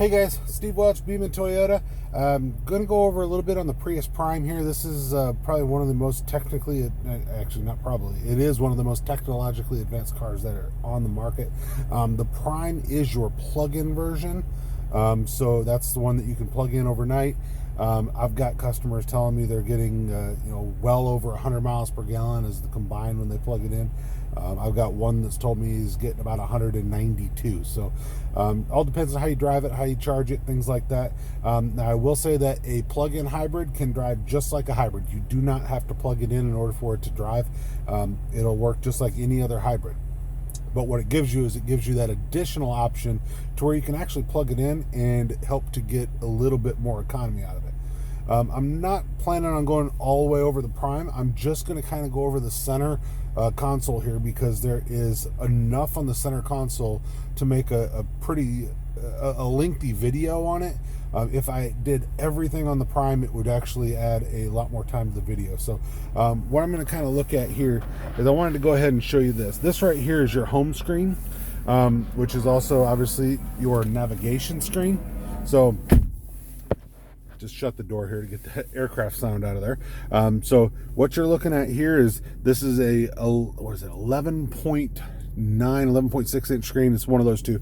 Hey guys, Steve Welch, Beeman Toyota. Going to go over a little bit on the Prius Prime here. This is probably one of the most technically, actually not probably, it is one of the most technologically advanced cars that are on the market. The Prime is your plug-in version, so that's the one that you can plug in overnight. I've got customers telling me they're getting well over 100 miles per gallon as the combined when they plug it in. I've got one that's told me he's getting about 192. So all depends on how you drive it, how you charge it, things like that. Now I will say that a plug-in hybrid can drive just like a hybrid. You do not have to plug it in order for it to drive. It'll work just like any other hybrid. But what it gives you is it gives you that additional option to where you can actually plug it in and help to get a little bit more economy out of it. I'm not planning on going all the way over the Prime. I'm just going to kind of go over the center console here because there is enough on the center console to make a pretty lengthy video on it. If I did everything on the Prime, it would actually add a lot more time to the video. So what I'm going to kind of look at here is I wanted to go ahead and show you this. This right here is your home screen, which is also obviously your navigation screen. So just shut the door here to get that aircraft sound out of there. So what you're looking at here is this is what is it, 11.9, 11.6 inch screen. It's one of those two.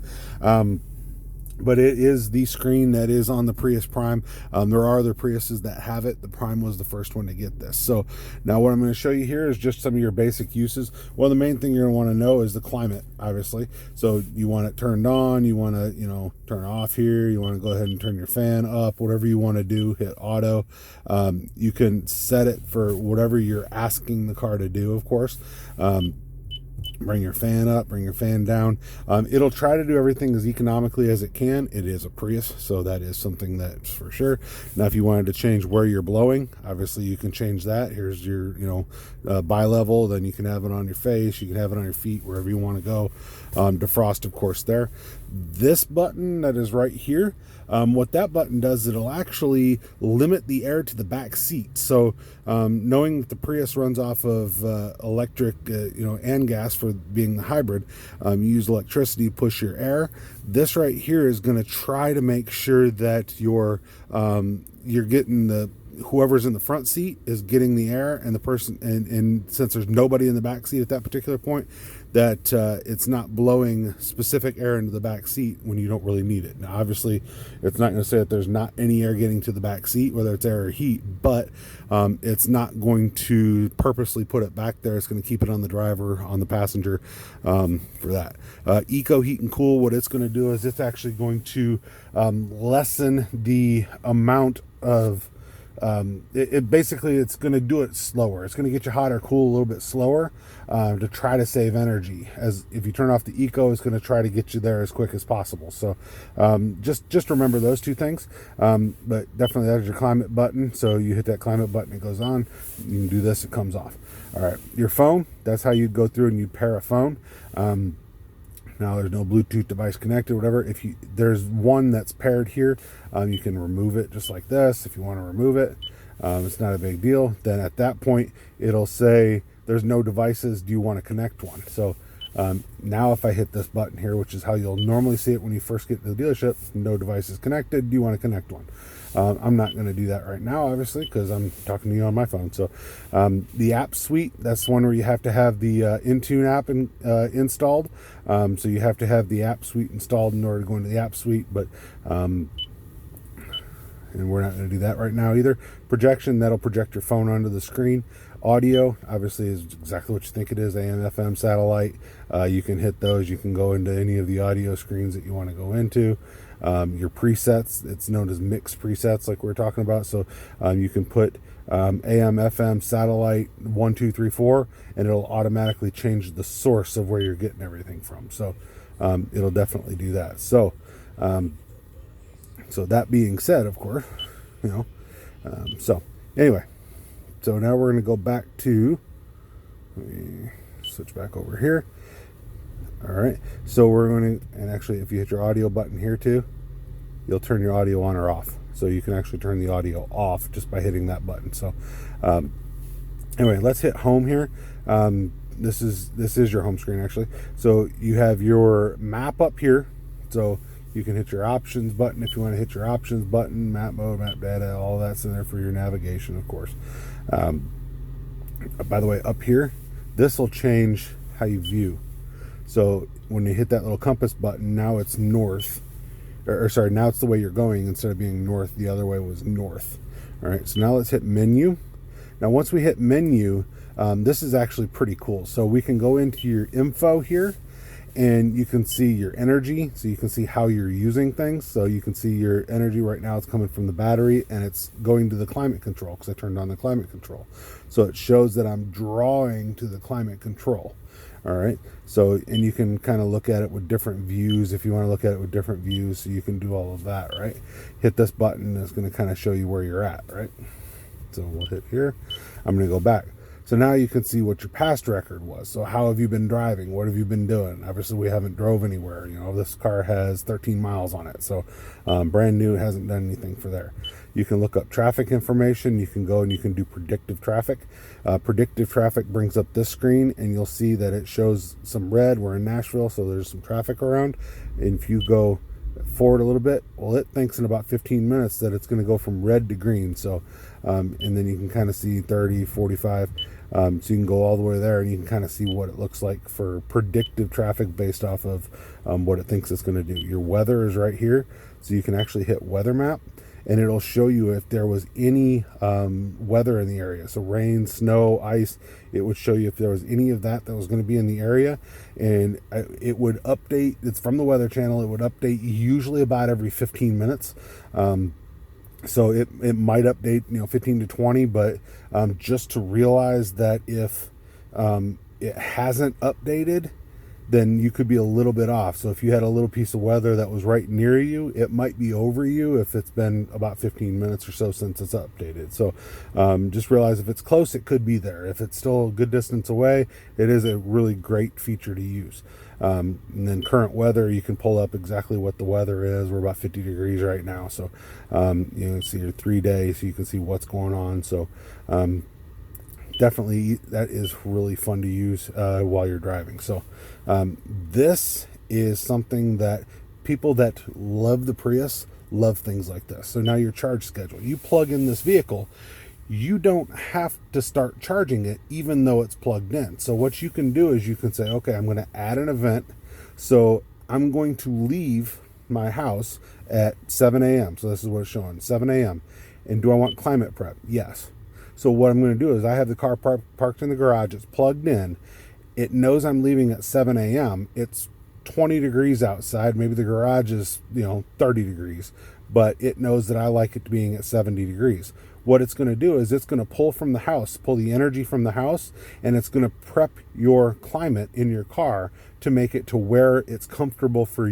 But it is the screen that is on the Prius Prime. There are other Priuses that have it. The Prime was the first one to get this. So now what I'm going to show you here is just some of your basic uses. Well, the main thing you're going to want to know is the climate, obviously. So you want it turned on, you want to, turn off here, you want to go ahead and turn your fan up, whatever you want to do, hit auto. You can set it for whatever you're asking the car to do, of course. Bring your fan up, bring your fan down. It'll try to do everything as economically as it can. It is a Prius, so that is something that's for sure. Now, if you wanted to change where you're blowing, obviously you can change that. Here's your, bi-level. Then you can have it on your face. You can have it on your feet, wherever you want to go. Defrost, of course, there. This button that is right here, what that button does, it'll actually limit the air to the back seat. So knowing that the Prius runs off of electric, and gas for being the hybrid, you use electricity to push your air. This right here is going to try to make sure that you're getting whoever's in the front seat is getting the air, and the person, and since there's nobody in the back seat at that particular point, that it's not blowing specific air into the back seat when you don't really need it. Now, obviously, it's not going to say that there's not any air getting to the back seat, whether it's air or heat, but it's not going to purposely put it back there. It's going to keep it on the driver, on the passenger, for that. Eco Heat and Cool, what it's going to do is it's actually going to lessen the amount of basically it's going to do it slower. It's going to get you hot or cool a little bit slower to try to save energy. As if you turn off the eco, it's going to try to get you there as quick as possible. So just remember those two things. But definitely that's your climate button. So you hit that climate button, it goes on. You can do this, it comes off. All right, your phone, that's how you'd go through and you'd pair a phone. Now there's no Bluetooth device connected, whatever. There's one that's paired here, you can remove it just like this. If you want to remove it, it's not a big deal. Then at that point, it'll say there's no devices. Do you want to connect one? So now if I hit this button here, which is how you'll normally see it when you first get to the dealership, no devices connected. Do you want to connect one? I'm not going to do that right now, obviously, because I'm talking to you on my phone. So the app suite, that's one where you have to have the Intune app installed. So you have to have the app suite installed in order to go into the app suite. But and we're not going to do that right now either. Projection, that'll project your phone onto the screen. Audio, obviously, is exactly what you think it is, AM, FM, satellite. You can hit those. You can go into any of the audio screens that you want to go into. Your presets, it's known as mix presets like we were talking about. So you can put AM, FM, satellite, 1, 2, 3, 4, and it'll automatically change the source of where you're getting everything from. So it'll definitely do that. So so that being said, of course, so anyway, so now we're going to go back to, let me switch back over here. All right, so we're going to, and actually if you hit your audio button here too, you'll turn your audio on or off. So you can actually turn the audio off just by hitting that button. So anyway, let's hit home here. This is your home screen actually. So you have your map up here. So You can hit your options button if you want to hit your options button, map mode, map data, all that's in there for your navigation, of course. By the way, up here, this will change how you view. So when you hit that little compass button, now it's north, or sorry, now it's the way you're going. Instead of being north, the other way was north. All right, so now let's hit menu. Now once we hit menu, this is actually pretty cool. So we can go into your info here, and you can see your energy, so you can see how you're using things. So you can see your energy right now, it's coming from the battery, and it's going to the climate control because I turned on the climate control. So it shows that I'm drawing to the climate control. All right, so, and you can kind of look at it with different views if you want to look at it with different views, so you can do all of that, right? Hit this button, and it's going to kind of show you where you're at, right? So we'll hit here. I'm going to go back. So now you can see what your past record was. So how have you been driving? What have you been doing? Obviously, we haven't drove anywhere. You know, this car has 13 miles on it. So brand new, hasn't done anything for there. You can look up traffic information. You can go and you can do predictive traffic. Predictive traffic brings up this screen, and you'll see that it shows some red. We're in Nashville, so there's some traffic around. And if you go forward a little bit, well, it thinks in about 15 minutes that it's going to go from red to green. So and then you can kind of see 30, 45. So you can go all the way there, and you can kind of see what it looks like for predictive traffic based off of what it thinks it's going to do. Your weather is right here, so you can actually hit weather map, and it'll show you if there was any weather in the area. So rain, snow, ice, it would show you if there was any of that was going to be in the area, and it would update. It's from the Weather Channel. It would update usually about every 15 minutes. So it might update, 15 to 20, but just to realize that if it hasn't updated, then you could be a little bit off. So if you had a little piece of weather that was right near you, it might be over you if it's been about 15 minutes or so since it's updated. So just realize if it's close, it could be there. If it's still a good distance away, it is a really great feature to use. And then current weather, you can pull up exactly what the weather is. We're about 50 degrees right now. So, you see your 3 days, so you can see what's going on. So, definitely that is really fun to use while you're driving. So, this is something that people that love the Prius love things like this. So now your charge schedule, you plug in this vehicle, you don't have to start charging it even though it's plugged in. So what you can do is you can say, okay, I'm going to add an event. So I'm going to leave my house at 7 a.m. So this is what it's showing, 7 a.m. And do I want climate prep? Yes. So what I'm going to do is I have the car parked in the garage. It's plugged in. It knows I'm leaving at 7 a.m. It's 20 degrees outside. Maybe the garage is, 30 degrees. But it knows that I like it being at 70 degrees. What it's going to do is it's going to pull from the house, pull the energy from the house, and it's going to prep your climate in your car to make it to where it's comfortable for